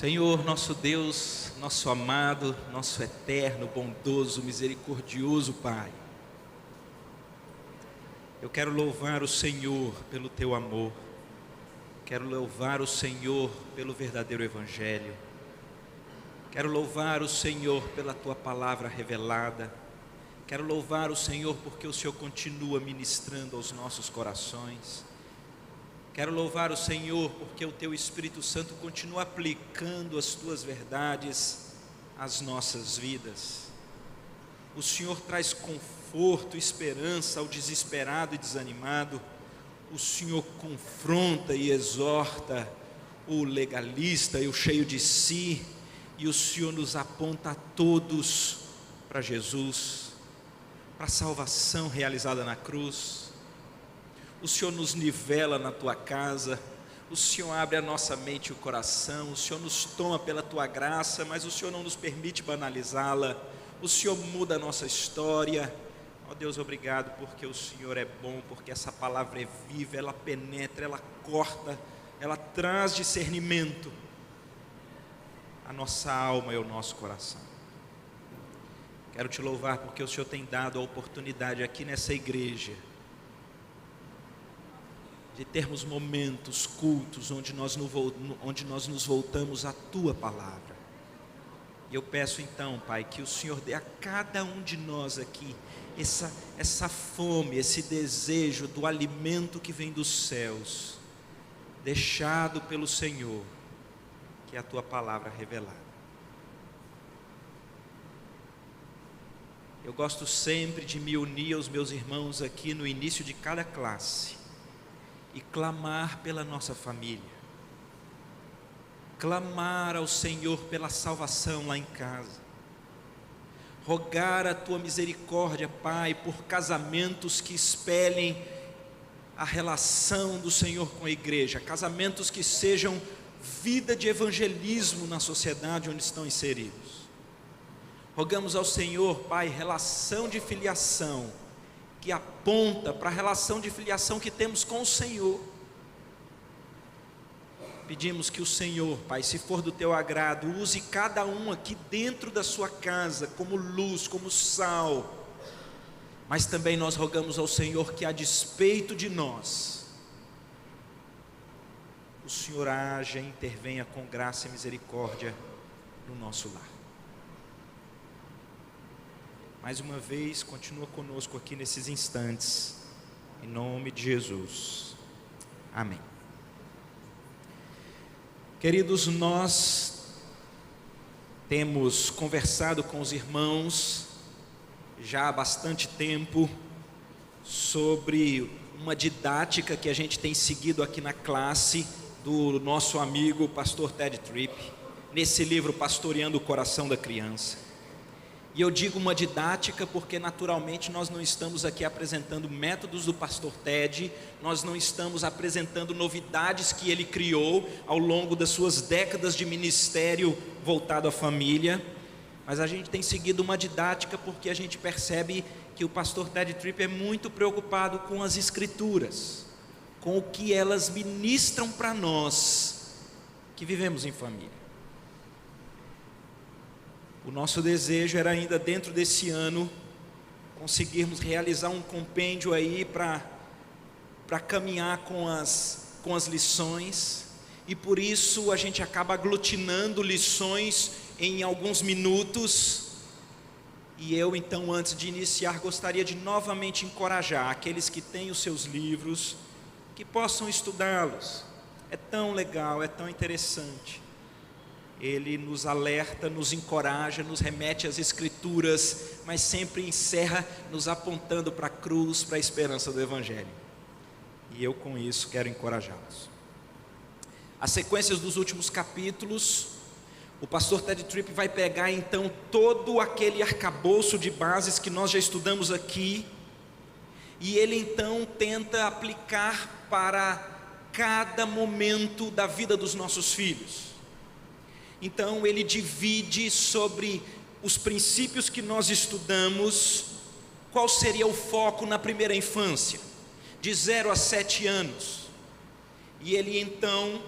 Senhor, nosso Deus, nosso amado, nosso eterno, bondoso, misericordioso Pai, eu quero louvar o Senhor pelo Teu amor, quero louvar o Senhor pelo verdadeiro Evangelho, quero louvar o Senhor pela Tua palavra revelada, quero louvar o Senhor porque o Senhor continua ministrando aos nossos corações. Quero louvar o Senhor porque o Teu Espírito Santo continua aplicando as Tuas verdades às nossas vidas. O Senhor traz conforto, esperança ao desesperado e desanimado. O Senhor confronta e exorta o legalista e o cheio de si. E o Senhor nos aponta a todos para Jesus, para a salvação realizada na cruz. O Senhor nos nivela na Tua casa, o Senhor abre a nossa mente e o coração, o Senhor nos toma pela Tua graça, mas o Senhor não nos permite banalizá-la, o Senhor muda a nossa história. Ó Deus, obrigado porque o Senhor é bom, porque essa palavra é viva, ela penetra, ela corta, ela traz discernimento à nossa alma e ao nosso coração. Quero Te louvar porque o Senhor tem dado a oportunidade aqui nessa igreja de termos momentos, cultos, onde nós nos voltamos à Tua palavra. E eu peço então, Pai, que o Senhor dê a cada um de nós aqui essa fome, esse desejo do alimento que vem dos céus, deixado pelo Senhor, que é a Tua palavra revelada. Eu gosto sempre de me unir aos meus irmãos aqui no início de cada classe e clamar pela nossa família, clamar ao Senhor pela salvação lá em casa, rogar a Tua misericórdia, Pai, por casamentos que espelhem a relação do Senhor com a igreja, casamentos que sejam vida de evangelismo na sociedade onde estão inseridos. Rogamos ao Senhor, Pai, relação de filiação, que aponta para a relação de filiação que temos com o Senhor. Pedimos que o Senhor, Pai, se for do Teu agrado, use cada um aqui dentro da sua casa como luz, como sal. Mas também nós rogamos ao Senhor que, a despeito de nós, o Senhor haja e intervenha com graça e misericórdia no nosso lar. Mais uma vez, continua conosco aqui nesses instantes, em nome de Jesus, amém. Queridos, nós temos conversado com os irmãos já há bastante tempo sobre uma didática que a gente tem seguido aqui na classe do nosso amigo pastor Ted Tripp, nesse livro Pastoreando o Coração da Criança. E eu digo uma didática porque naturalmente nós não estamos aqui apresentando métodos do pastor Ted, nós não estamos apresentando novidades que ele criou ao longo das suas décadas de ministério voltado à família, mas a gente tem seguido uma didática porque a gente percebe que o pastor Ted Tripp é muito preocupado com as escrituras, com o que elas ministram para nós que vivemos em família. O nosso desejo era ainda dentro desse ano conseguirmos realizar um compêndio aí para caminhar com as lições, e por isso a gente acaba aglutinando lições em alguns minutos. E eu então, antes de iniciar, gostaria de novamente encorajar aqueles que têm os seus livros, que possam estudá-los. É tão legal, é tão interessante. Ele nos alerta, nos encoraja, nos remete às Escrituras, mas sempre encerra nos apontando para a cruz, para a esperança do Evangelho. E eu com isso quero encorajá-los. As sequências dos últimos capítulos, o pastor Ted Tripp vai pegar então todo aquele arcabouço de bases que nós já estudamos aqui, e ele então tenta aplicar para cada momento da vida dos nossos filhos. Então ele divide sobre os princípios que nós estudamos, qual seria o foco na primeira infância, de 0 a 7 anos. E ele então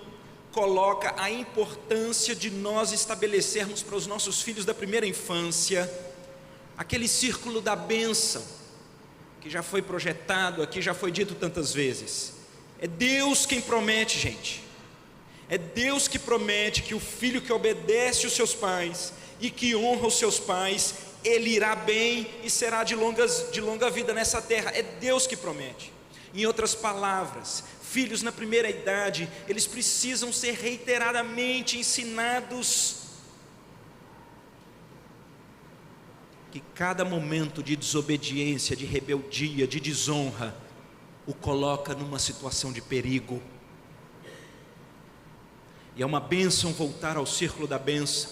coloca a importância de nós estabelecermos para os nossos filhos da primeira infância aquele círculo da bênção, que já foi projetado aqui, já foi dito tantas vezes. É Deus quem promete, gente. É Deus que promete que o filho que obedece os seus pais e que honra os seus pais, ele irá bem e será de longa vida nessa terra. É Deus que promete. Em outras palavras, filhos na primeira idade, eles precisam ser reiteradamente ensinados que cada momento de desobediência, de rebeldia, de desonra, o coloca numa situação de perigo. E é uma bênção voltar ao círculo da bênção.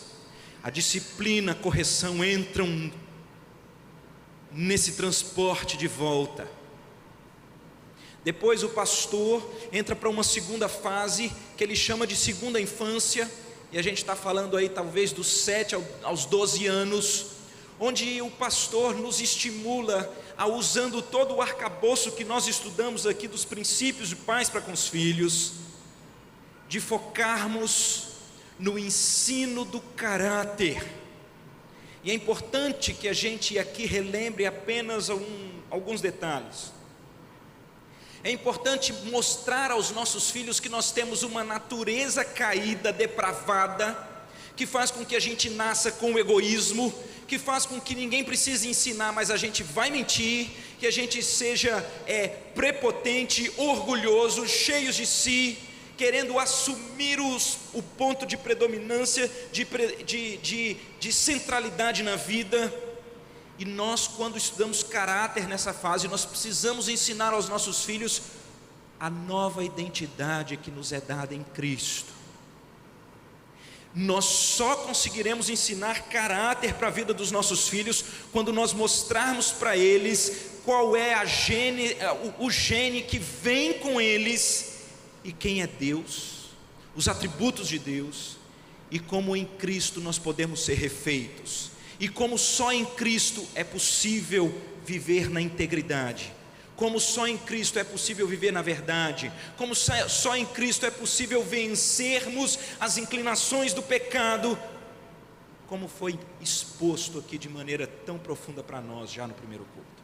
A disciplina, a correção entram nesse transporte de volta. Depois o pastor entra para uma segunda fase, que ele chama de segunda infância, e a gente está falando aí talvez dos 7 aos 12 anos, onde o pastor nos estimula a, usando todo o arcabouço que nós estudamos aqui dos princípios de pais para com os filhos, de focarmos no ensino do caráter. E é importante que a gente aqui relembre apenas alguns detalhes. É importante mostrar aos nossos filhos que nós temos uma natureza caída, depravada, que faz com que a gente nasça com o egoísmo, que faz com que ninguém precise ensinar, mas a gente vai mentir, que a gente seja prepotente, orgulhoso, cheios de si, querendo assumir o ponto de predominância, de centralidade na vida. E nós, quando estudamos caráter nessa fase, nós precisamos ensinar aos nossos filhos a nova identidade que nos é dada em Cristo. Nós só conseguiremos ensinar caráter para a vida dos nossos filhos quando nós mostrarmos para eles qual é o gene que vem com eles e quem é Deus, os atributos de Deus, e como em Cristo nós podemos ser refeitos. E como só em Cristo é possível viver na integridade, como só em Cristo é possível viver na verdade, como só em Cristo é possível vencermos as inclinações do pecado, como foi exposto aqui de maneira tão profunda para nós já no primeiro culto.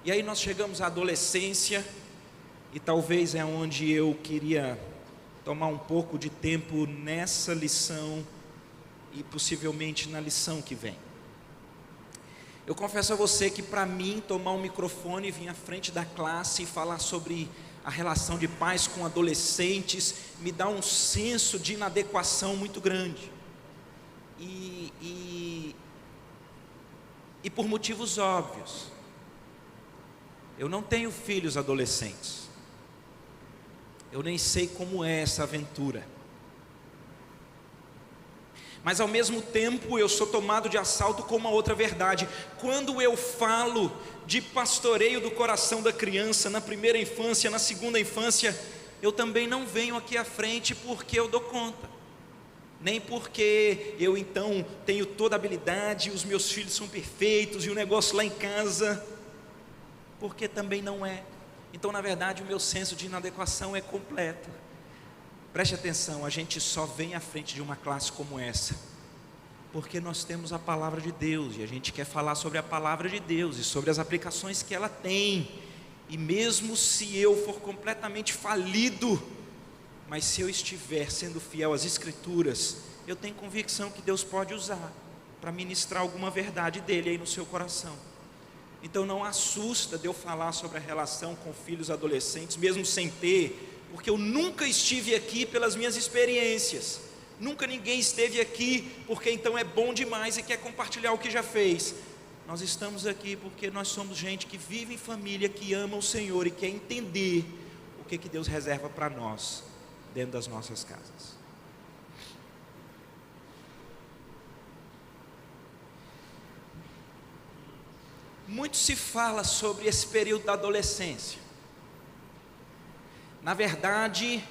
E aí nós chegamos à adolescência, e talvez é onde eu queria tomar um pouco de tempo nessa lição, e possivelmente na lição que vem. Eu confesso a você que para mim tomar um microfone e vir à frente da classe e falar sobre a relação de pais com adolescentes me dá um senso de inadequação muito grande. E por motivos óbvios. Eu não tenho filhos adolescentes. Eu nem sei como é essa aventura. Mas ao mesmo tempo eu sou tomado de assalto com uma outra verdade. Quando eu falo de pastoreio do coração da criança, na primeira infância, na segunda infância, eu também não venho aqui à frente porque eu dou conta, nem porque eu então tenho toda a habilidade, os meus filhos são perfeitos e o negócio lá em casa, porque também não é. Então na verdade o meu senso de inadequação é completo. Preste atenção, a gente só vem à frente de uma classe como essa porque nós temos a palavra de Deus, e a gente quer falar sobre a palavra de Deus, e sobre as aplicações que ela tem, e mesmo se eu for completamente falido, mas se eu estiver sendo fiel às Escrituras, eu tenho convicção que Deus pode usar, para ministrar alguma verdade dele aí no seu coração. Então não assusta de eu falar sobre a relação com filhos adolescentes, mesmo sem ter, porque eu nunca estive aqui pelas minhas experiências, nunca ninguém esteve aqui porque então é bom demais e quer compartilhar o que já fez. Nós estamos aqui porque nós somos gente que vive em família, que ama o Senhor e quer entender o que Deus reserva para nós dentro das nossas casas. Muito se fala sobre esse período da adolescência. Na verdade,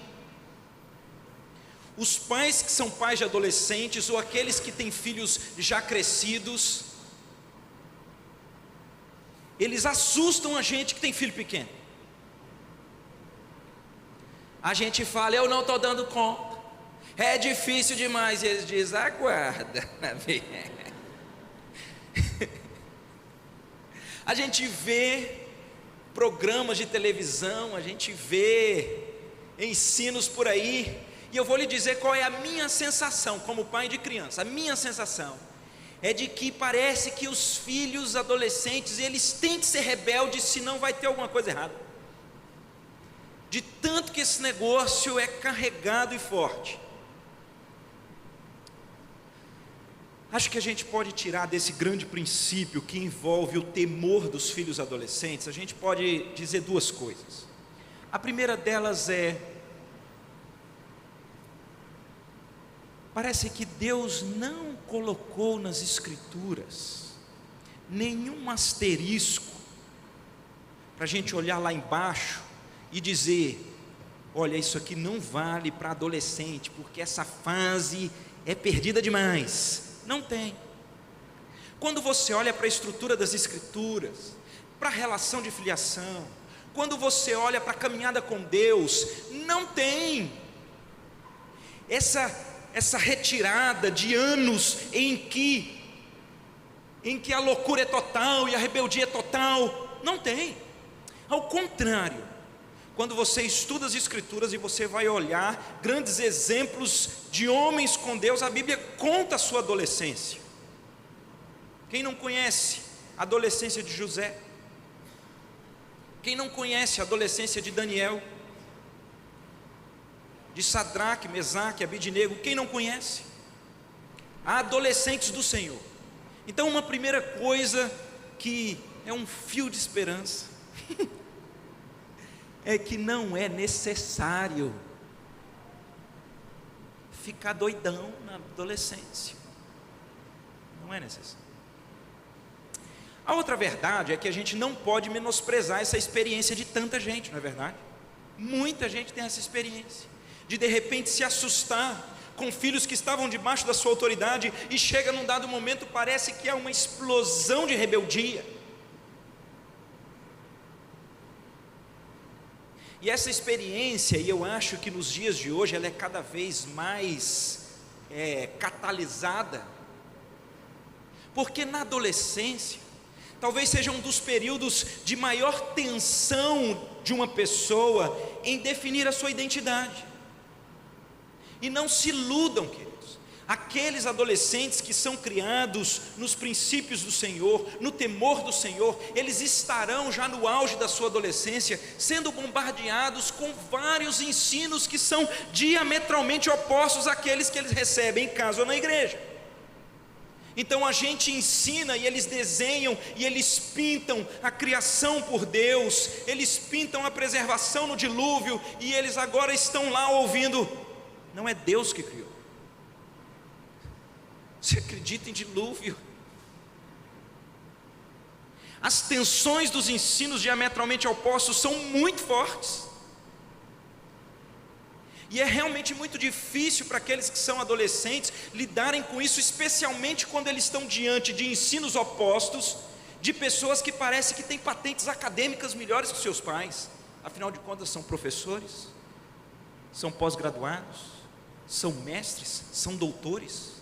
os pais que são pais de adolescentes, ou aqueles que têm filhos já crescidos, eles assustam a gente que tem filho pequeno. A gente fala, eu não estou dando conta, é difícil demais, e eles dizem, aguarda. A gente vê programas de televisão, a gente vê ensinos por aí, e eu vou lhe dizer qual é a minha sensação como pai de criança. A minha sensação é de que parece que os filhos adolescentes, eles têm que ser rebeldes, senão vai ter alguma coisa errada, de tanto que esse negócio é carregado e forte. Acho que a gente pode tirar desse grande princípio que envolve o temor dos filhos adolescentes, a gente pode dizer duas coisas. A primeira delas é, parece que Deus não colocou nas Escrituras nenhum asterisco para a gente olhar lá embaixo e dizer, olha, isso aqui não vale para adolescente, porque essa fase é perdida demais. Não tem. Quando você olha para a estrutura das Escrituras, para a relação de filiação, quando você olha para a caminhada com Deus, não tem essa retirada de anos em que a loucura é total e a rebeldia é total. Não tem. Ao contrário, quando você estuda as Escrituras e você vai olhar grandes exemplos de homens com Deus, a Bíblia conta a sua adolescência. Quem não conhece a adolescência de José? Quem não conhece a adolescência de Daniel? De Sadraque, Mesaque, Abidnego? Quem não conhece? Há adolescentes do Senhor. Então, uma primeira coisa que é um fio de esperança é que não é necessário ficar doidão na adolescência. Não é necessário. A outra verdade é que a gente não pode menosprezar essa experiência de tanta gente, não é verdade? Muita gente tem essa experiência de repente se assustar com filhos que estavam debaixo da sua autoridade, e chega num dado momento, parece que é uma explosão de rebeldia. E essa experiência, e eu acho que nos dias de hoje ela é cada vez mais catalisada, porque na adolescência talvez seja um dos períodos de maior tensão de uma pessoa em definir a sua identidade. E não se iludam, queridos, aqueles adolescentes que são criados nos princípios do Senhor, no temor do Senhor, eles estarão já no auge da sua adolescência, sendo bombardeados com vários ensinos que são diametralmente opostos àqueles que eles recebem em casa ou na igreja. Então a gente ensina, e eles desenham, e eles pintam a criação por Deus, eles pintam a preservação no dilúvio, e eles agora estão lá ouvindo, não é Deus que criou. Você acredita em dilúvio? As tensões dos ensinos diametralmente opostos são muito fortes, e é realmente muito difícil para aqueles que são adolescentes lidarem com isso, especialmente quando eles estão diante de ensinos opostos, de pessoas que parecem que têm patentes acadêmicas melhores que seus pais. Afinal de contas, são professores, são pós-graduados, são mestres, são doutores.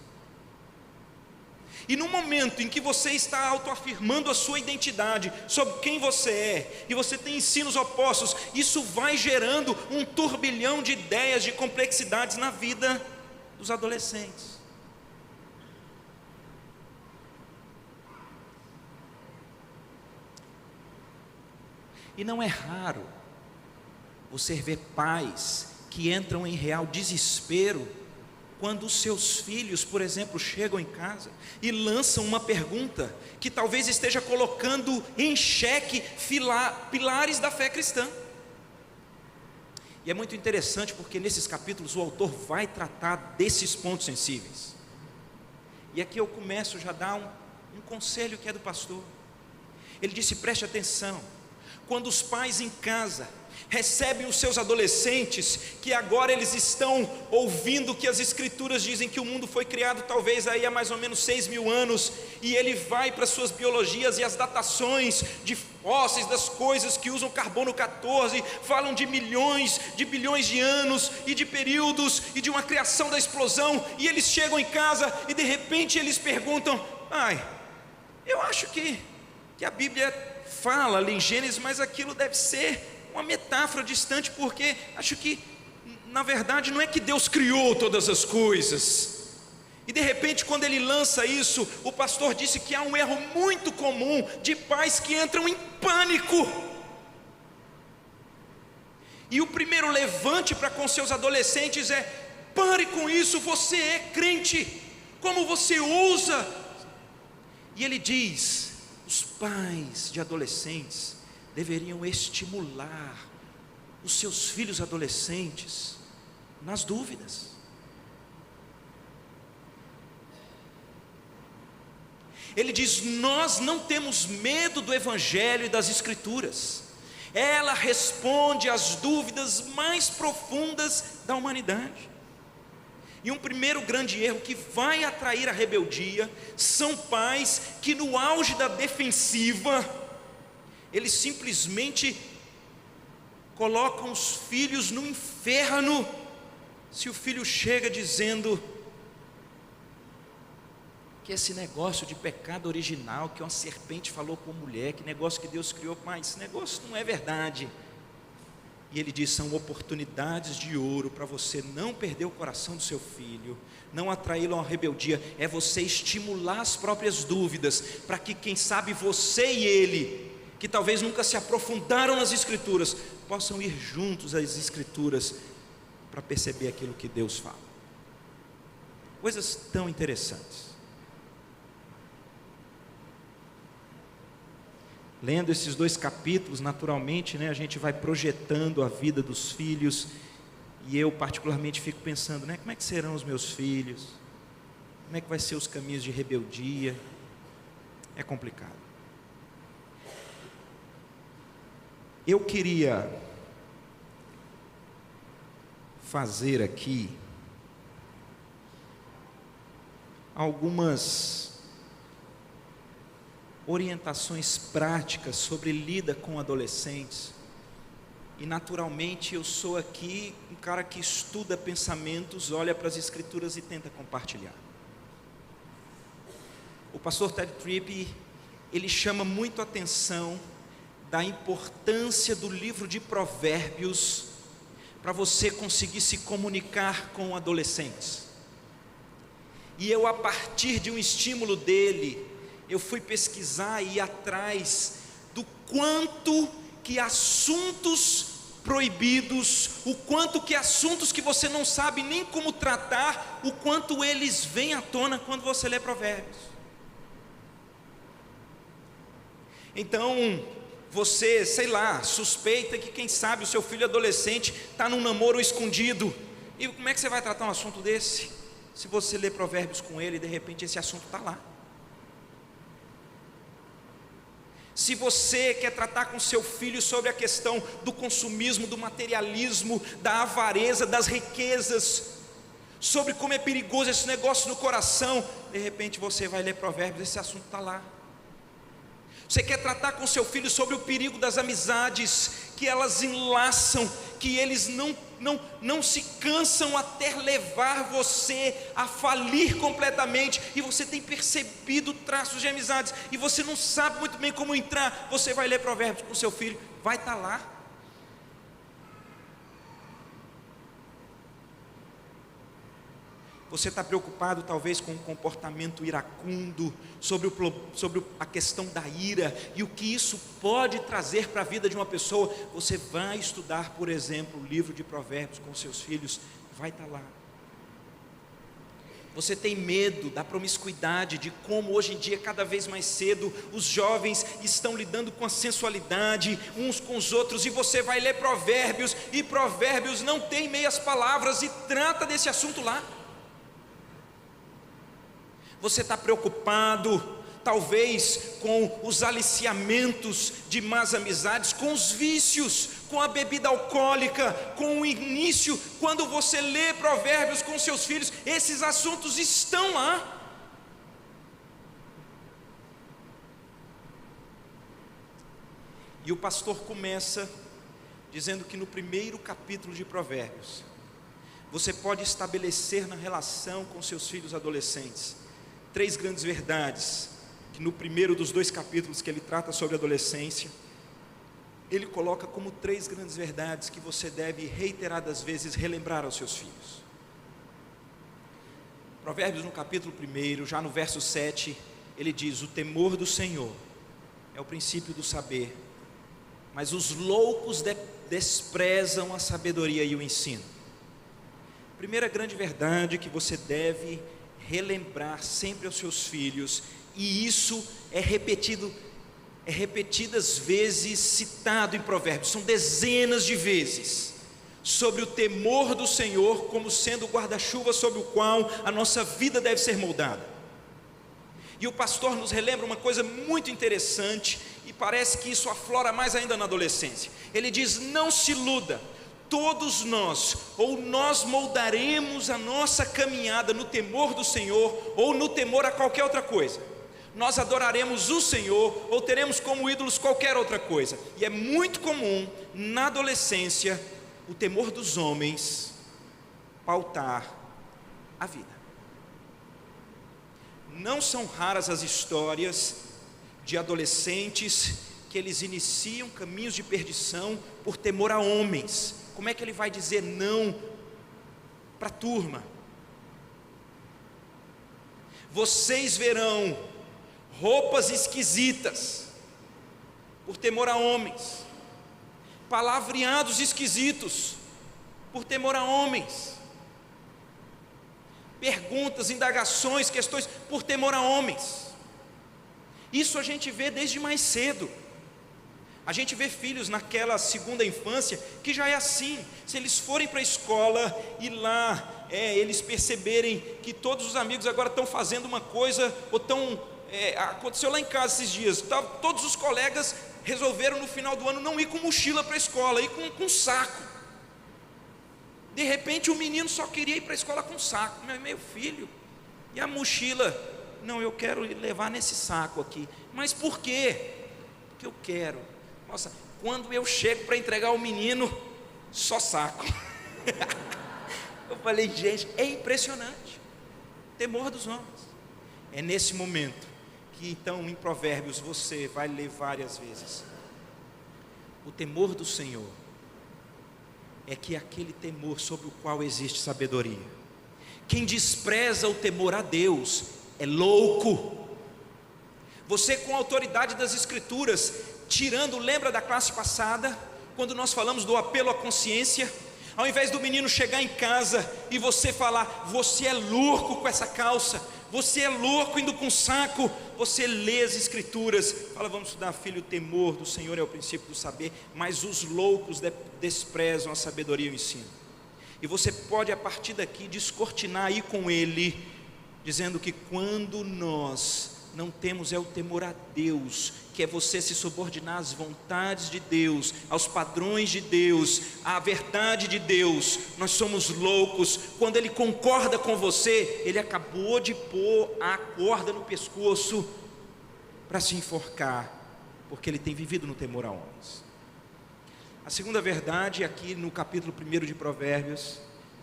E no momento em que você está autoafirmando a sua identidade, sobre quem você é, e você tem ensinos opostos, isso vai gerando um turbilhão de ideias, de complexidades na vida dos adolescentes. E não é raro você ver pais que entram em real desespero quando os seus filhos, por exemplo, chegam em casa e lançam uma pergunta que talvez esteja colocando em xeque pilares da fé cristã. E é muito interessante porque nesses capítulos o autor vai tratar desses pontos sensíveis. E aqui eu começo já a dar um conselho que é do pastor. Ele disse: preste atenção, quando os pais em casa recebem os seus adolescentes, que agora eles estão ouvindo que as escrituras dizem que o mundo foi criado talvez aí há mais ou menos 6.000 anos, e ele vai para suas biologias e as datações de fósseis das coisas que usam carbono 14, falam de milhões, de bilhões de anos, e de períodos, e de uma criação da explosão, e eles chegam em casa, e de repente eles perguntam: eu acho que a Bíblia fala ali em Gênesis, mas aquilo deve ser uma metáfora distante, porque acho que na verdade não é que Deus criou todas as coisas. E de repente, quando ele lança isso, o pastor disse que há um erro muito comum de pais que entram em pânico. E o primeiro levante para com seus adolescentes é: pare com isso, você é crente, como você ousa? E ele diz: os pais de adolescentes deveriam estimular os seus filhos adolescentes nas dúvidas. Ele diz: nós não temos medo do Evangelho e das Escrituras, ela responde às dúvidas mais profundas da humanidade. E um primeiro grande erro que vai atrair a rebeldia são pais que, no auge da defensiva, eles simplesmente colocam os filhos no inferno. Se o filho chega dizendo que esse negócio de pecado original, que uma serpente falou com a mulher, que negócio que Deus criou, mas esse negócio não é verdade. E ele diz: são oportunidades de ouro para você não perder o coração do seu filho, não atraí-lo a uma rebeldia. É você estimular as próprias dúvidas, para que quem sabe você e ele, que talvez nunca se aprofundaram nas Escrituras, possam ir juntos às Escrituras para perceber aquilo que Deus fala. Coisas tão interessantes. Lendo esses 2 capítulos, naturalmente, a gente vai projetando a vida dos filhos, e eu particularmente fico pensando, como é que serão os meus filhos? Como é que vai ser os caminhos de rebeldia? É complicado. Eu queria fazer aqui algumas orientações práticas sobre lida com adolescentes. E naturalmente eu sou aqui um cara que estuda pensamentos, olha para as Escrituras e tenta compartilhar. O pastor Ted Tripp, ele chama muito a atenção da importância do livro de Provérbios para você conseguir se comunicar com adolescentes. E eu, a partir de um estímulo dele, eu fui pesquisar e ir atrás do quanto que assuntos proibidos, o quanto que assuntos que você não sabe nem como tratar, o quanto eles vêm à tona quando você lê Provérbios. Então, você, suspeita que quem sabe o seu filho adolescente está num namoro escondido, e como é que você vai tratar um assunto desse? Se você lê Provérbios com ele, de repente esse assunto está lá. Se você quer tratar com seu filho sobre a questão do consumismo, do materialismo, da avareza, das riquezas, sobre como é perigoso esse negócio no coração, de repente você vai ler Provérbios, esse assunto está lá. Você quer tratar com seu filho sobre o perigo das amizades, que elas enlaçam, que eles não se cansam até levar você a falir completamente, e você tem percebido traços de amizades, e você não sabe muito bem como entrar, você vai ler Provérbios com seu filho, vai estar lá. Você está preocupado talvez com um comportamento iracundo, sobre a questão da ira, e o que isso pode trazer para a vida de uma pessoa. Você vai estudar, por exemplo, o livro de Provérbios com seus filhos, vai estar lá. Você tem medo da promiscuidade, de como hoje em dia, cada vez mais cedo, os jovens estão lidando com a sensualidade uns com os outros, e você vai ler Provérbios, e Provérbios não tem meias palavras, e trata desse assunto lá. Você está preocupado, talvez, com os aliciamentos de más amizades, com os vícios, com a bebida alcoólica, com o início, quando você lê Provérbios com seus filhos, esses assuntos estão lá. E o pastor começa dizendo que no primeiro capítulo de Provérbios, você pode estabelecer na relação com seus filhos adolescentes 3 grandes verdades, que no primeiro dos 2 capítulos que ele trata sobre adolescência, ele coloca como 3 grandes verdades que você deve reiteradas vezes relembrar aos seus filhos. Provérbios no capítulo 1, já no verso 7, ele diz: o temor do Senhor é o princípio do saber, mas os loucos desprezam a sabedoria e o ensino. Primeira grande verdade que você deve relembrar sempre aos seus filhos, e isso é repetidas vezes citado em Provérbios, são dezenas de vezes, sobre o temor do Senhor como sendo o guarda-chuva sobre o qual a nossa vida deve ser moldada. E o pastor nos relembra uma coisa muito interessante, e parece que isso aflora mais ainda na adolescência. Ele diz: não se iluda, todos nós, ou nós moldaremos a nossa caminhada no temor do Senhor, ou no temor a qualquer outra coisa. Nós adoraremos o Senhor, ou teremos como ídolos qualquer outra coisa. E é muito comum na adolescência o temor dos homens pautar a vida. Não são raras as histórias de adolescentes que eles iniciam caminhos de perdição por temor a homens. Como é que ele vai dizer não para a turma? Vocês verão roupas esquisitas por temor a homens, palavreados esquisitos por temor a homens, perguntas, indagações, questões por temor a homens. Isso a gente vê desde mais cedo. A gente vê filhos naquela segunda infância que já é assim. Se eles forem para a escola e lá eles perceberem que todos os amigos agora estão fazendo uma coisa, ou aconteceu lá em casa esses dias, todos os colegas resolveram no final do ano não ir com mochila para a escola, ir com saco. De repente o menino só queria ir para a escola com saco. Meu filho, e a mochila? Não, eu quero levar nesse saco aqui. Mas por quê? Porque eu quero. Nossa, quando eu chego para entregar o menino, só saco. Eu falei: gente, é impressionante. Temor dos homens. É nesse momento que então em Provérbios você vai ler várias vezes: o temor do Senhor é que aquele temor sobre o qual existe sabedoria. Quem despreza o temor a Deus é louco. Você, com a autoridade das Escrituras, lembra da classe passada, quando nós falamos do apelo à consciência? Ao invés do menino chegar em casa e você falar: você é louco com essa calça, você é louco indo com saco, você lê as Escrituras, fala: vamos estudar, filho, o temor do Senhor é o princípio do saber, mas os loucos desprezam a sabedoria e o ensino. E você pode a partir daqui descortinar aí com ele, dizendo que quando nós não temos o temor a Deus, que é você se subordinar às vontades de Deus, aos padrões de Deus, à verdade de Deus, nós somos loucos. Quando Ele concorda com você, Ele acabou de pôr a corda no pescoço para se enforcar, porque Ele tem vivido no temor a homens. A segunda verdade aqui no capítulo 1 de Provérbios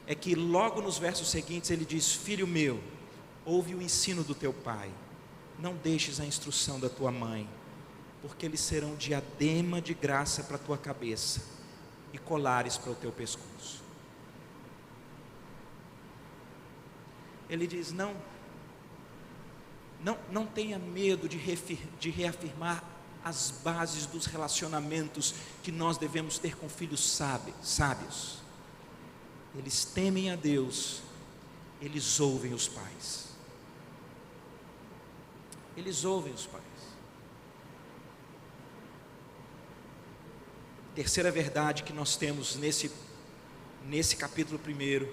é que logo nos versos seguintes ele diz: filho meu, ouve o ensino do teu pai, não deixes a instrução da tua mãe, porque eles serão diadema de graça para a tua cabeça e colares para o teu pescoço. Ele diz: não tenha medo de reafirmar as bases dos relacionamentos que nós devemos ter com filhos sábios. Eles temem a Deus, eles ouvem os pais. Eles ouvem os pais. Terceira verdade que nós temos nesse capítulo 1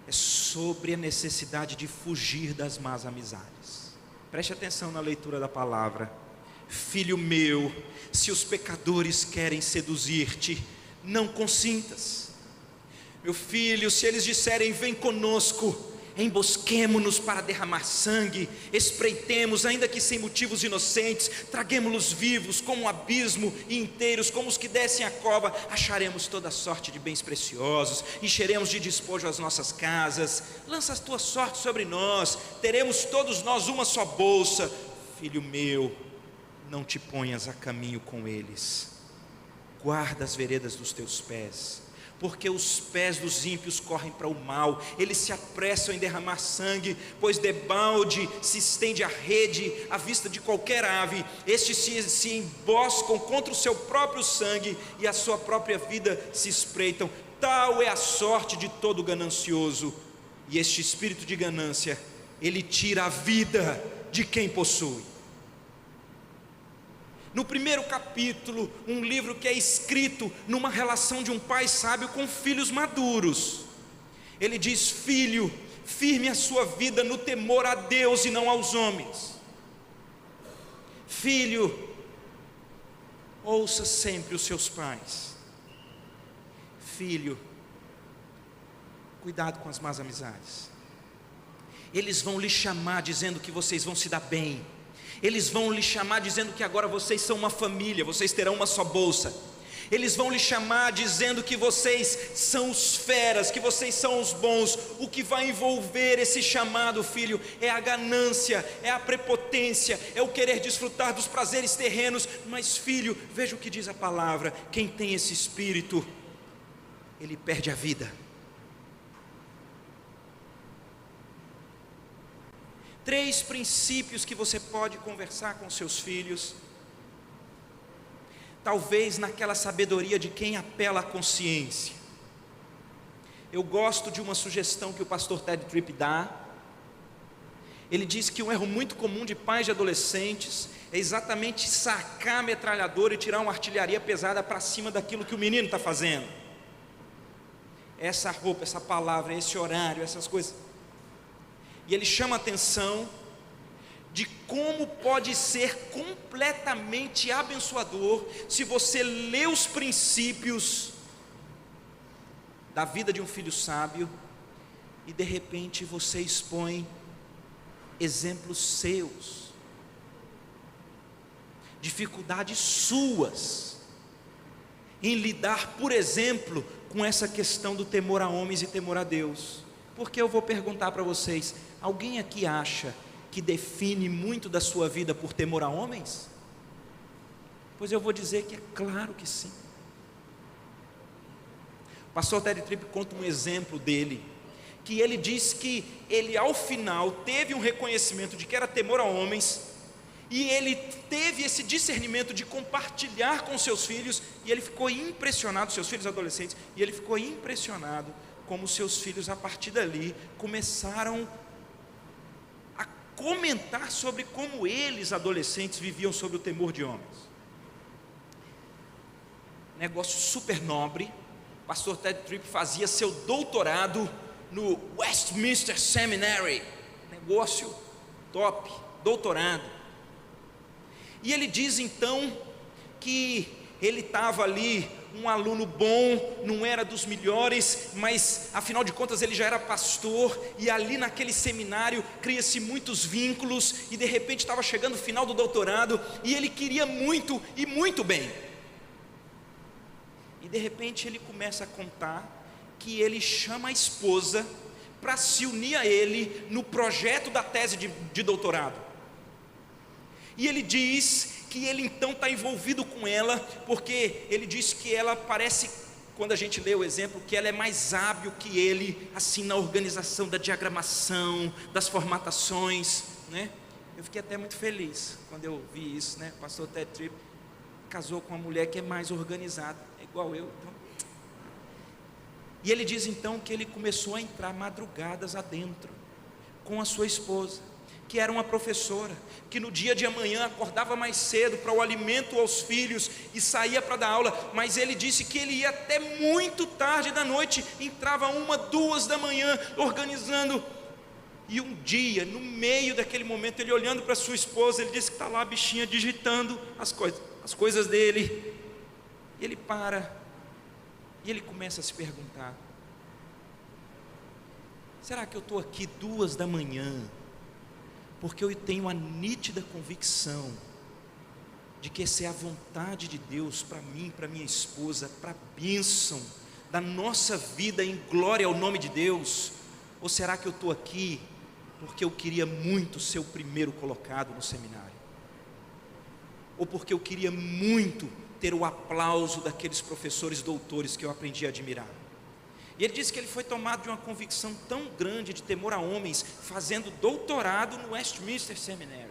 é sobre a necessidade de fugir das más amizades. Preste atenção na leitura da palavra. Filho meu, se os pecadores querem seduzir-te, não consintas. Meu filho, se eles disserem: vem conosco, embosquemo-nos para derramar sangue, espreitemos, ainda que sem motivos inocentes, traguemo-los vivos como um abismo e inteiros como os que descem a cova, acharemos toda sorte de bens preciosos, encheremos de despojo as nossas casas. Lança a tua sorte sobre nós, teremos todos nós uma só bolsa. Filho meu, não te ponhas a caminho com eles, guarda as veredas dos teus pés, porque os pés dos ímpios correm para o mal, eles se apressam em derramar sangue, pois debalde se estende a rede à vista de qualquer ave. Estes se emboscam contra o seu próprio sangue, e a sua própria vida se espreitam. Tal é a sorte de todo ganancioso, e este espírito de ganância, ele tira a vida de quem possui. No primeiro capítulo, um livro que é escrito numa relação de um pai sábio com filhos maduros. Ele diz: filho, firme a sua vida no temor a Deus e não aos homens. Filho, ouça sempre os seus pais. Filho, cuidado com as más amizades. Eles vão lhe chamar dizendo que vocês vão se dar bem. Eles vão lhe chamar dizendo que agora vocês são uma família, vocês terão uma só bolsa. Eles vão lhe chamar dizendo que vocês são os feras, que vocês são os bons. O que vai envolver esse chamado, filho, é a ganância, é a prepotência, é o querer desfrutar dos prazeres terrenos. Mas filho, veja o que diz a palavra: quem tem esse espírito, ele perde a vida. 3 princípios que você pode conversar com seus filhos, talvez naquela sabedoria de quem apela à consciência. Eu gosto de uma sugestão que o pastor Ted Tripp dá. Ele diz que um erro muito comum de pais de adolescentes é exatamente sacar a metralhadora e tirar uma artilharia pesada para cima daquilo que o menino está fazendo. Essa roupa, essa palavra, esse horário, essas coisas. E ele chama a atenção de como pode ser completamente abençoador se você lê os princípios da vida de um filho sábio e de repente você expõe exemplos seus, dificuldades suas em lidar, por exemplo, com essa questão do temor a homens e temor a Deus. Porque eu vou perguntar para vocês: alguém aqui acha que define muito da sua vida por temor a homens? Pois eu vou dizer que é claro que sim. O pastor Ted Tripp conta um exemplo dele, que ele diz que ele ao final teve um reconhecimento de que era temor a homens, e ele teve esse discernimento de compartilhar com seus filhos, e ele ficou impressionado, seus filhos adolescentes, e ele ficou impressionado como seus filhos a partir dali começaram a comentar sobre como eles adolescentes viviam sob o temor de homens. Negócio super nobre. O pastor Ted Tripp fazia seu doutorado no Westminster Seminary, negócio top, doutorado. E ele diz então que ele estava ali, um aluno bom, não era dos melhores, mas afinal de contas ele já era pastor, e ali naquele seminário cria-se muitos vínculos, e de repente estava chegando o final do doutorado, e ele queria muito e muito bem. E de repente ele começa a contar que ele chama a esposa para se unir a ele no projeto da tese de doutorado. E ele diz que ele então está envolvido com ela, porque ele diz que ela parece, quando a gente lê o exemplo, que ela é mais hábil que ele, assim, na organização da diagramação, das formatações, né? Eu fiquei até muito feliz quando eu vi isso, né? O pastor Ted Tripp casou com uma mulher que é mais organizada, é igual eu, então. E ele diz então que ele começou a entrar madrugadas adentro, com a sua esposa, que era uma professora, que no dia de amanhã acordava mais cedo para o alimento aos filhos e saía para dar aula, mas ele disse que ele ia até muito tarde da noite, entrava 1, 2 da manhã organizando. E um dia, no meio daquele momento, ele olhando para sua esposa, ele disse que está lá a bichinha digitando as coisas dele. E ele para, e ele começa a se perguntar: será que eu estou aqui 2 da manhã, porque eu tenho a nítida convicção de que essa é a vontade de Deus para mim, para minha esposa, para a bênção da nossa vida em glória ao nome de Deus? Ou será que eu estou aqui porque eu queria muito ser o primeiro colocado no seminário? Ou porque eu queria muito ter o aplauso daqueles professores doutores que eu aprendi a admirar? E ele disse que ele foi tomado de uma convicção tão grande de temor a homens, fazendo doutorado no Westminster Seminary.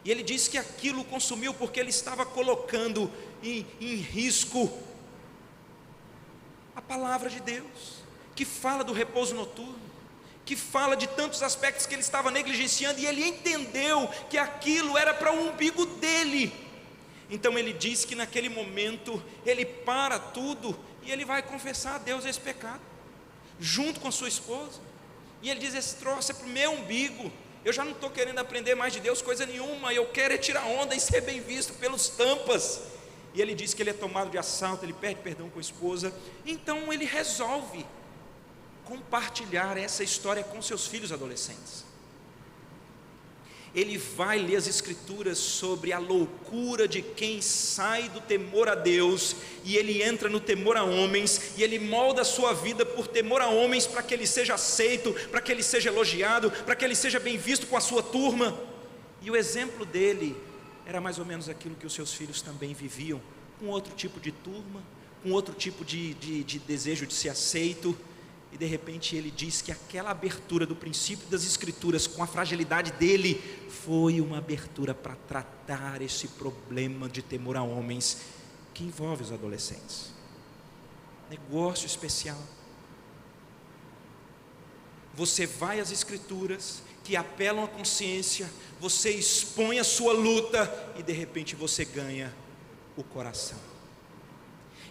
E ele disse que aquilo o consumiu porque ele estava colocando em risco a palavra de Deus, que fala do repouso noturno, que fala de tantos aspectos que ele estava negligenciando, e ele entendeu que aquilo era para o umbigo dele. Então ele disse que naquele momento ele para tudo e ele vai confessar a Deus esse pecado, junto com a sua esposa. E ele diz: esse troço é para o meu umbigo, eu já não estou querendo aprender mais de Deus coisa nenhuma, eu quero é tirar onda e ser bem visto pelos tampas. E ele diz que ele é tomado de assalto, ele pede perdão com a esposa. Então ele resolve compartilhar essa história com seus filhos adolescentes. Ele vai ler as escrituras sobre a loucura de quem sai do temor a Deus e ele entra no temor a homens, e ele molda a sua vida por temor a homens, para que ele seja aceito, para que ele seja elogiado, para que ele seja bem visto com a sua turma. E o exemplo dele era mais ou menos aquilo que os seus filhos também viviam, com outro tipo de turma, com outro tipo de desejo de ser aceito. E de repente ele diz que aquela abertura do princípio das escrituras, com a fragilidade dele, foi uma abertura para tratar esse problema de temor a homens, que envolve os adolescentes. Negócio especial. Você vai às escrituras que apelam à consciência, você expõe a sua luta e de repente você ganha o coração.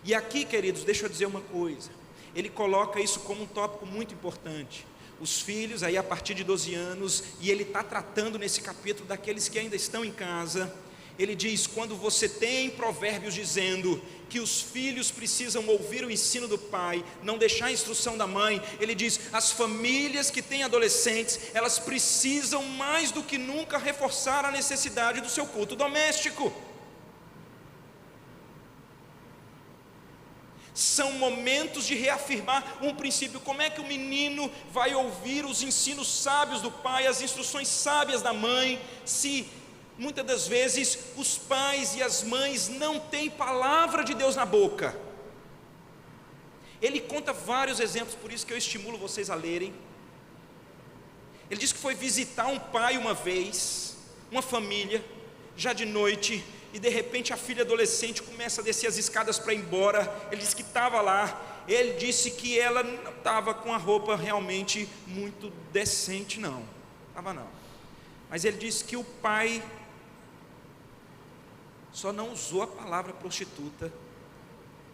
E aqui, queridos, deixa eu dizer uma coisa. Ele coloca isso como um tópico muito importante. Os filhos, aí a partir de 12 anos, e ele está tratando nesse capítulo daqueles que ainda estão em casa. Ele diz: quando você tem Provérbios dizendo que os filhos precisam ouvir o ensino do pai, não deixar a instrução da mãe, ele diz: as famílias que têm adolescentes, elas precisam mais do que nunca reforçar a necessidade do seu culto doméstico. São momentos de reafirmar um princípio. Como é que o menino vai ouvir os ensinos sábios do pai, as instruções sábias da mãe, se muitas das vezes os pais e as mães não têm palavra de Deus na boca? Ele conta vários exemplos, por isso que eu estimulo vocês a lerem. Ele diz que foi visitar um pai uma vez, uma família, já de noite, e de repente a filha adolescente começa a descer as escadas para ir embora. Ele disse que estava lá, ele disse que ela não estava com a roupa realmente muito decente, não, estava não, mas ele disse que o pai só não usou a palavra prostituta,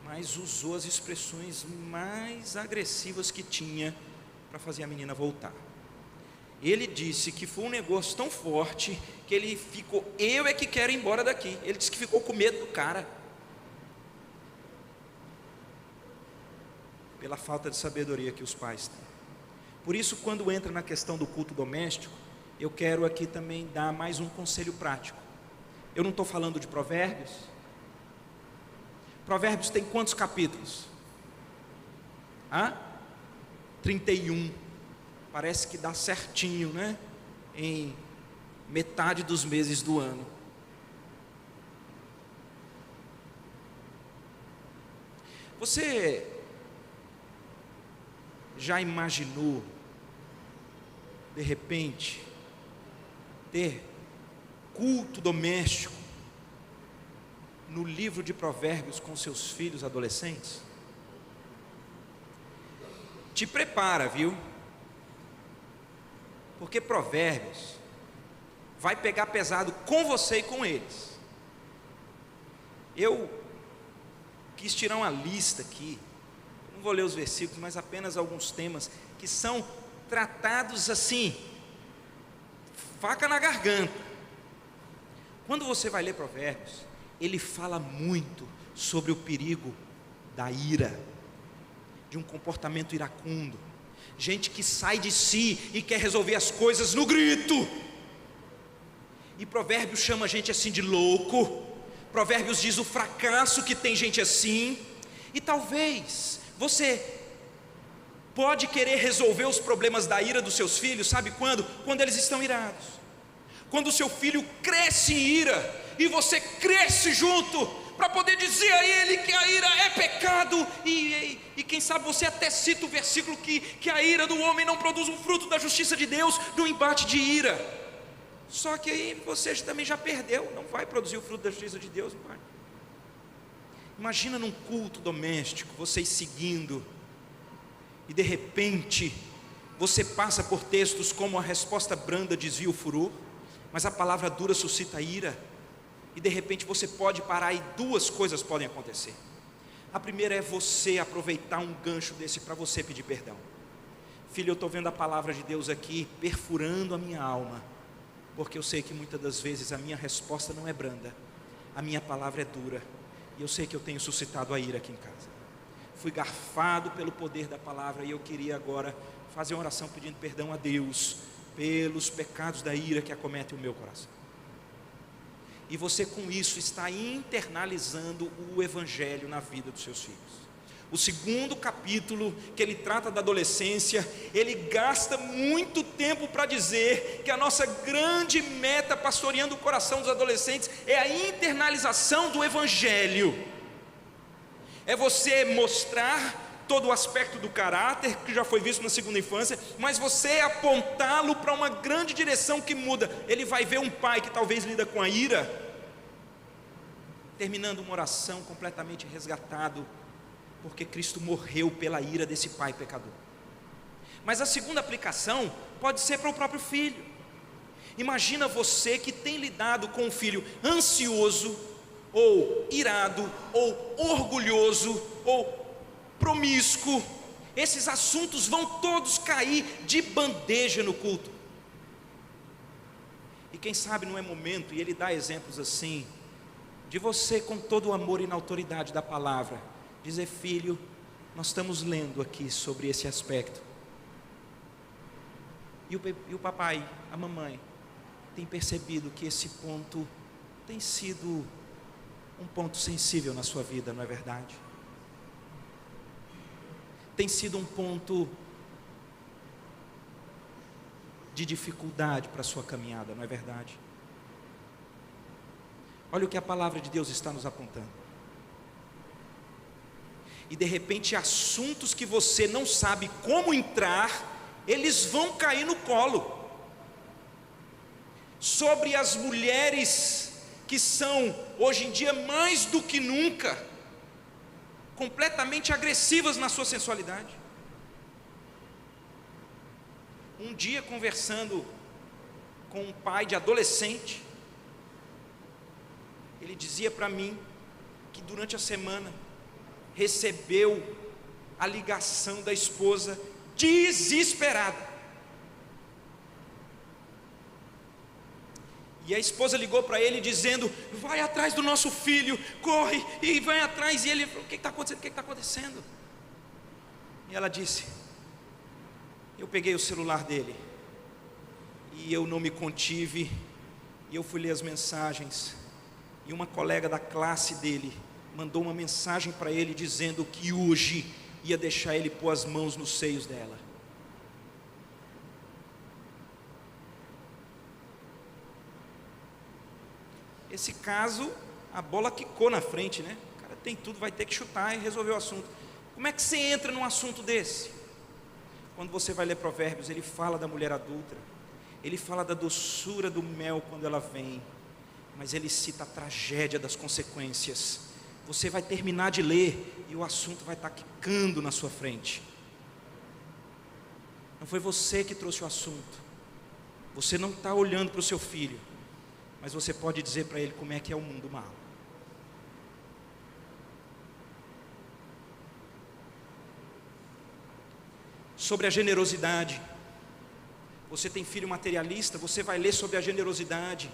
mas usou as expressões mais agressivas que tinha para fazer a menina voltar. Ele disse que foi um negócio tão forte que ele ficou: eu é que quero ir embora daqui. Ele disse que ficou com medo do cara, pela falta de sabedoria que os pais têm. Por isso, quando entra na questão do culto doméstico, eu quero aqui também dar mais um conselho prático. Eu não estou falando de Provérbios. Provérbios tem quantos capítulos? 31. Parece que dá certinho, né? Em metade dos meses do ano. Você já imaginou, de repente, ter culto doméstico no livro de Provérbios com seus filhos adolescentes? Te prepara, viu? Porque Provérbios vai pegar pesado com você e com eles. Eu quis tirar uma lista aqui, não vou ler os versículos, mas apenas alguns temas que são tratados assim, faca na garganta. Quando você vai ler Provérbios, ele fala muito sobre o perigo da ira, de um comportamento iracundo, gente que sai de si e quer resolver as coisas no grito. E Provérbios chama a gente assim de louco. Provérbios diz o fracasso que tem gente assim. E talvez você pode querer resolver os problemas da ira dos seus filhos, sabe quando? Quando eles estão irados. Quando o seu filho cresce em ira e você cresce junto, para poder dizer a ele que a ira é pecado, e quem sabe você até cita o versículo que a ira do homem não produz um fruto da justiça de Deus no embate de ira. Só que aí você também já perdeu, não vai produzir o fruto da justiça de Deus, não vai. Imagina num culto doméstico, vocês seguindo, e de repente você passa por textos como a resposta branda desvia o furor, mas a palavra dura suscita ira. E de repente você pode parar e duas coisas podem acontecer. A primeira é você aproveitar um gancho desse para você pedir perdão. Filho, eu estou vendo a palavra de Deus aqui perfurando a minha alma, porque eu sei que muitas das vezes a minha resposta não é branda, a minha palavra é dura, e eu sei que eu tenho suscitado a ira aqui em casa. Fui garfado pelo poder da palavra, e eu queria agora fazer uma oração pedindo perdão a Deus pelos pecados da ira que acometem o meu coração. E você com isso está internalizando o evangelho na vida dos seus filhos. O segundo capítulo, que ele trata da adolescência, ele gasta muito tempo para dizer que a nossa grande meta pastoreando o coração dos adolescentes é a internalização do evangelho. É você mostrar todo o aspecto do caráter que já foi visto na segunda infância, mas você apontá-lo para uma grande direção que muda. Ele vai ver um pai que talvez lida com a ira, terminando uma oração completamente resgatado, porque Cristo morreu pela ira desse pai pecador. Mas a segunda aplicação pode ser para o próprio filho. Imagina você que tem lidado com um filho ansioso, ou irado, ou orgulhoso, ou promíscuo. Esses assuntos vão todos cair de bandeja no culto. E quem sabe não é momento, e ele dá exemplos assim, de você com todo o amor e na autoridade da palavra, dizer: filho, nós estamos lendo aqui sobre esse aspecto, e o papai, a mamãe, tem percebido que esse ponto tem sido um ponto sensível na sua vida, não é verdade? Tem sido um ponto de dificuldade para a sua caminhada, não é verdade? Olha o que a palavra de Deus está nos apontando. E de repente assuntos que você não sabe como entrar, eles vão cair no colo. Sobre as mulheres que são hoje em dia mais do que nunca completamente agressivas na sua sensualidade. Um dia conversando com um pai de adolescente, ele dizia para mim que durante a semana recebeu a ligação da esposa desesperada. E a esposa ligou para ele dizendo: vai atrás do nosso filho, corre e vai atrás. E ele falou: o que está acontecendo? O que está acontecendo? E ela disse: eu peguei o celular dele e eu não me contive, e eu fui ler as mensagens, e uma colega da classe dele mandou uma mensagem para ele dizendo que hoje ia deixar ele pôr as mãos nos seios dela. Esse caso, a bola quicou na frente, né? O cara tem tudo, vai ter que chutar e resolver o assunto. Como é que você entra num assunto desse? Quando você vai ler Provérbios, ele fala da mulher adúltera, ele fala da doçura do mel quando ela vem, mas ele cita a tragédia das consequências. Você vai terminar de ler e o assunto vai estar quicando na sua frente. Não foi você que trouxe o assunto, você não está olhando para o seu filho, mas você pode dizer para ele como é que é o mundo mal. Sobre a generosidade, Você tem filho materialista, você vai ler sobre a generosidade,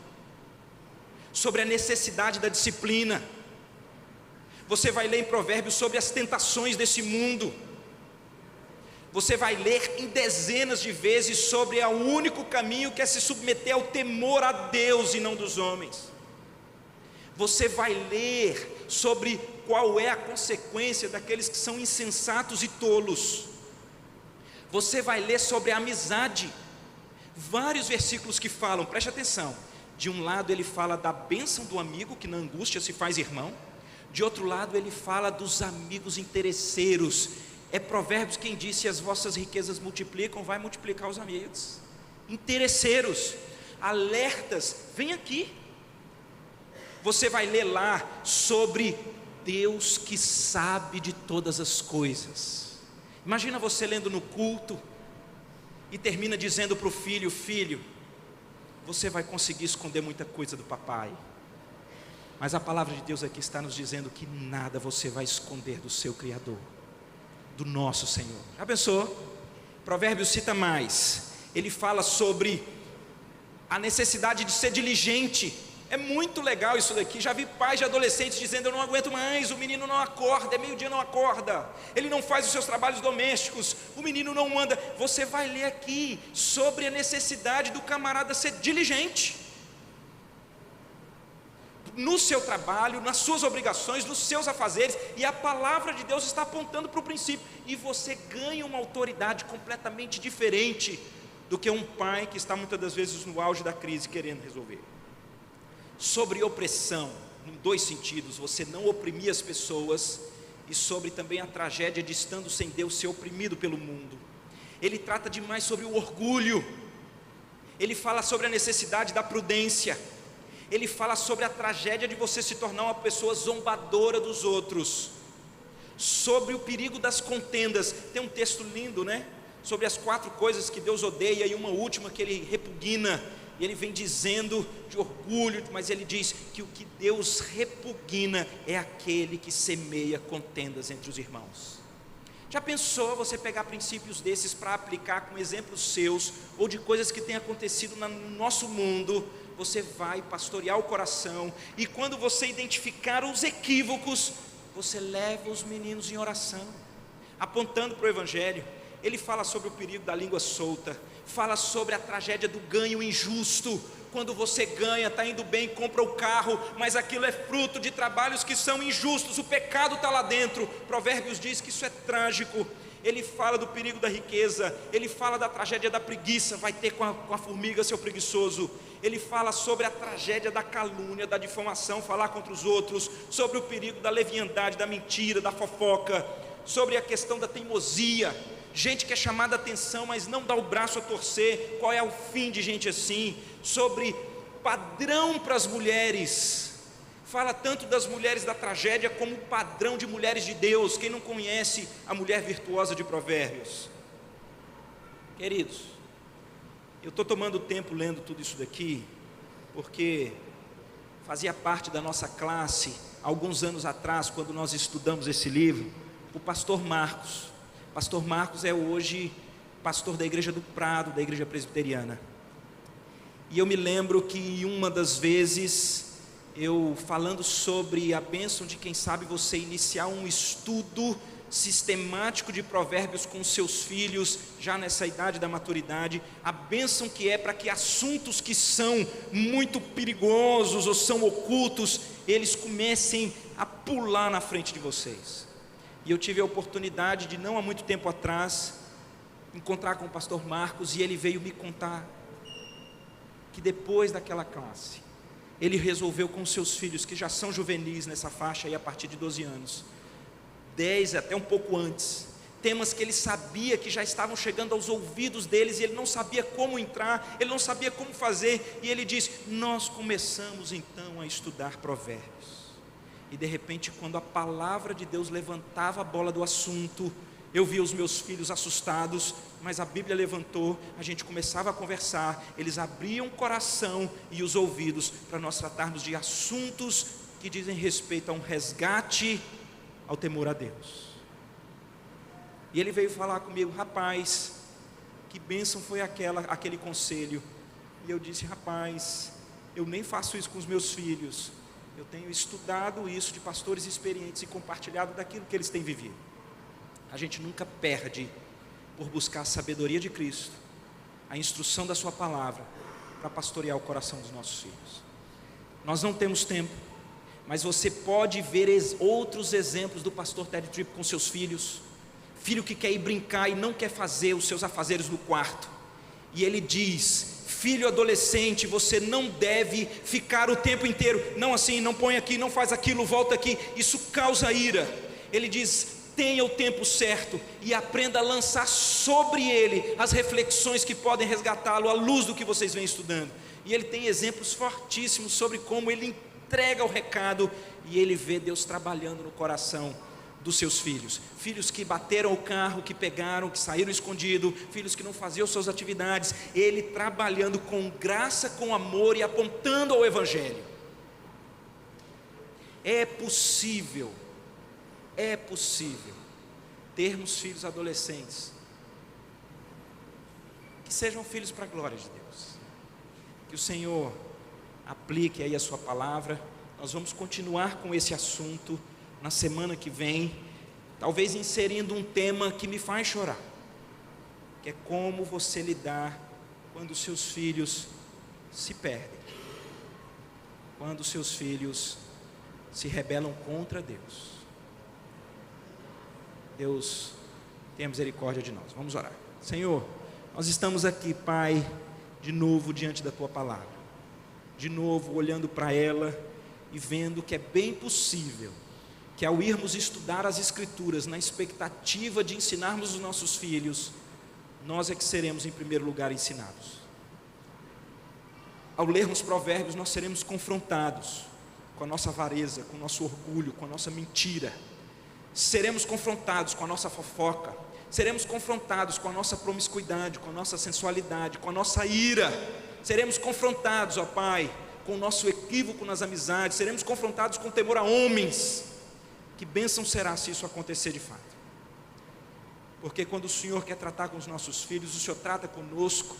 sobre a necessidade da disciplina. Você vai ler em Provérbios sobre as tentações desse mundo. Você vai ler em dezenas de vezes sobre o único caminho que é se submeter ao temor a Deus e não dos homens. Você vai ler sobre qual é a consequência daqueles que são insensatos e tolos. Você vai ler sobre a amizade. Vários versículos que falam, preste atenção. De um lado ele fala da bênção do amigo, que na angústia se faz irmão. De outro lado ele fala dos amigos interesseiros. É Provérbios quem diz: se as vossas riquezas multiplicam, vai multiplicar os amigos. Interesseiros, alertas, vem aqui. Você vai ler lá sobre Deus que sabe de todas as coisas. Imagina você lendo no culto e termina dizendo para o filho: filho, você vai conseguir esconder muita coisa do papai, mas a palavra de Deus aqui está nos dizendo que nada você vai esconder do seu Criador, do nosso Senhor. Já pensou? Provérbios cita mais. Ele fala sobre a necessidade de ser diligente. É muito legal isso daqui. Já vi pais de adolescentes dizendo: eu não aguento mais, o menino não acorda, é meio-dia não acorda, ele não faz os seus trabalhos domésticos, o menino não anda. Você vai ler aqui sobre a necessidade do camarada ser diligente no seu trabalho, nas suas obrigações, nos seus afazeres, e a palavra de Deus está apontando para o princípio, e você ganha uma autoridade completamente diferente do que um pai que está muitas das vezes no auge da crise querendo resolver. Sobre opressão, em dois sentidos: você não oprimir as pessoas, e sobre também a tragédia de, estando sem Deus, ser oprimido pelo mundo. Ele trata demais sobre o orgulho, ele fala sobre a necessidade da prudência, ele fala sobre a tragédia de você se tornar uma pessoa zombadora dos outros, sobre o perigo das contendas. Tem um texto lindo, né? Sobre as 4 coisas que Deus odeia, e uma última que ele repugna. E ele vem dizendo de orgulho, mas ele diz que o que Deus repugna é aquele que semeia contendas entre os irmãos. Já pensou você pegar princípios desses para aplicar com exemplos seus, ou de coisas que têm acontecido no nosso mundo? Você vai pastorear o coração, e quando você identificar os equívocos, você leva os meninos em oração, apontando para o Evangelho. Ele fala sobre o perigo da língua solta, fala sobre a tragédia do ganho injusto. Quando você ganha, está indo bem, compra o carro, mas aquilo é fruto de trabalhos que são injustos, o pecado está lá dentro. Provérbios diz que isso é trágico. Ele fala do perigo da riqueza, ele fala da tragédia da preguiça, vai ter com a formiga, seu preguiçoso. Ele fala sobre a tragédia da calúnia, da difamação, falar contra os outros, sobre o perigo da leviandade, da mentira, da fofoca, sobre a questão da teimosia. Gente que é chamada a atenção, mas não dá o braço a torcer. Qual é o fim de gente assim? Sobre padrão para as mulheres. Fala tanto das mulheres da tragédia como o padrão de mulheres de Deus. Quem não conhece a mulher virtuosa de Provérbios? Queridos, eu estou tomando tempo lendo tudo isso daqui, porque fazia parte da nossa classe, alguns anos atrás, quando nós estudamos esse livro, o pastor Marcos. Pastor Marcos é hoje pastor da igreja do Prado, da igreja presbiteriana. E eu me lembro que uma das vezes, eu falando sobre a bênção de, quem sabe, você iniciar um estudo sistemático de Provérbios com seus filhos, já nessa idade da maturidade, a bênção que é para que assuntos que são muito perigosos ou são ocultos, eles comecem a pular na frente de vocês. E eu tive a oportunidade de, não há muito tempo atrás, encontrar com o pastor Marcos, e ele veio me contar que depois daquela classe, ele resolveu com seus filhos, que já são juvenis nessa faixa aí, a partir de 12 anos, 10 até um pouco antes, temas que ele sabia que já estavam chegando aos ouvidos deles, e ele não sabia como entrar, ele não sabia como fazer, e ele diz: nós começamos então a estudar Provérbios. E de repente, quando a palavra de Deus levantava a bola do assunto, eu via os meus filhos assustados, mas a Bíblia levantou, a gente começava a conversar, eles abriam o coração e os ouvidos para nós tratarmos de assuntos que dizem respeito a um resgate ao temor a Deus. E ele veio falar comigo: rapaz, que bênção foi aquele conselho. E eu disse: rapaz, eu nem faço isso com os meus filhos. Eu tenho estudado isso de pastores experientes e compartilhado daquilo que eles têm vivido. A gente nunca perde por buscar a sabedoria de Cristo, a instrução da sua palavra, para pastorear o coração dos nossos filhos. Nós não temos tempo, mas você pode ver outros exemplos do pastor Ted Tripp com seus filhos. Filho que quer ir brincar e não quer fazer os seus afazeres no quarto, e ele diz: filho adolescente, você não deve ficar o tempo inteiro, não assim, não põe aqui, não faz aquilo, volta aqui, isso causa ira. Ele diz: tenha o tempo certo e aprenda a lançar sobre ele as reflexões que podem resgatá-lo à luz do que vocês vêm estudando. E ele tem exemplos fortíssimos sobre como ele entrega o recado e ele vê Deus trabalhando no coração dos seus filhos. Filhos que bateram o carro, que pegaram, que saíram escondido, filhos que não faziam suas atividades, ele trabalhando com graça, com amor e apontando ao Evangelho. É possível termos filhos adolescentes que sejam filhos para a glória de Deus. Que o Senhor aplique aí a sua palavra. Nós vamos continuar com esse assunto na semana que vem, talvez inserindo um tema que me faz chorar, que é como você lidar quando seus filhos se perdem, quando seus filhos se rebelam contra Deus. Deus tenha misericórdia de nós. Vamos orar. Senhor, nós estamos aqui, Pai, de novo diante da Tua palavra, de novo olhando para ela e vendo que é bem possível que ao irmos estudar as Escrituras na expectativa de ensinarmos os nossos filhos, nós é que seremos em primeiro lugar ensinados. Ao lermos Provérbios, nós seremos confrontados com a nossa avareza, com o nosso orgulho, com a nossa mentira. Seremos confrontados com a nossa fofoca, seremos confrontados com a nossa promiscuidade, com a nossa sensualidade, com a nossa ira. Seremos confrontados, ó Pai, com o nosso equívoco nas amizades, seremos confrontados com temor a homens. Que bênção será se isso acontecer de fato, porque quando o Senhor quer tratar com os nossos filhos, o Senhor trata conosco,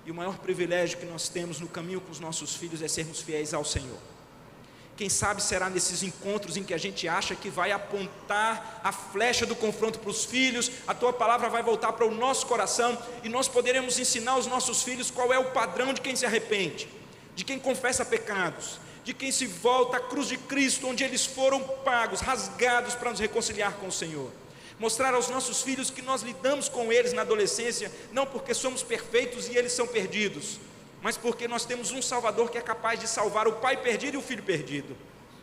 e o maior privilégio que nós temos no caminho com os nossos filhos é sermos fiéis ao Senhor. Quem sabe será nesses encontros em que a gente acha que vai apontar a flecha do confronto para os filhos, a Tua palavra vai voltar para o nosso coração, e nós poderemos ensinar aos nossos filhos qual é o padrão de quem se arrepende, de quem confessa pecados, de quem se volta à cruz de Cristo, onde eles foram pagos, rasgados para nos reconciliar com o Senhor. Mostrar aos nossos filhos que nós lidamos com eles na adolescência, não porque somos perfeitos e eles são perdidos, mas porque nós temos um Salvador que é capaz de salvar o pai perdido e o filho perdido.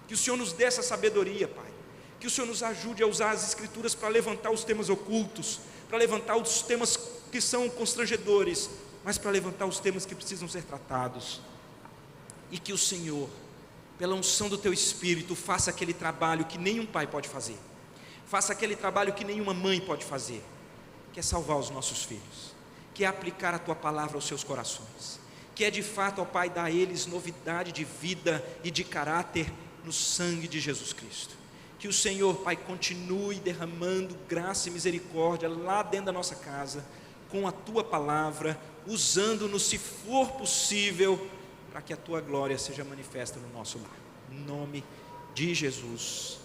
Que o Senhor nos dê essa sabedoria, Pai. Que o Senhor nos ajude a usar as Escrituras para levantar os temas ocultos, para levantar os temas que são constrangedores, mas para levantar os temas que precisam ser tratados. E que o Senhor, pela unção do Teu Espírito, faça aquele trabalho que nenhum pai pode fazer, faça aquele trabalho que nenhuma mãe pode fazer, que é salvar os nossos filhos, que é aplicar a Tua palavra aos seus corações, que é de fato, ó Pai, dar a eles novidade de vida e de caráter no sangue de Jesus Cristo. Que o Senhor, Pai, continue derramando graça e misericórdia lá dentro da nossa casa, com a Tua palavra, usando-nos se for possível, para que a Tua glória seja manifesta no nosso lar. Em nome de Jesus.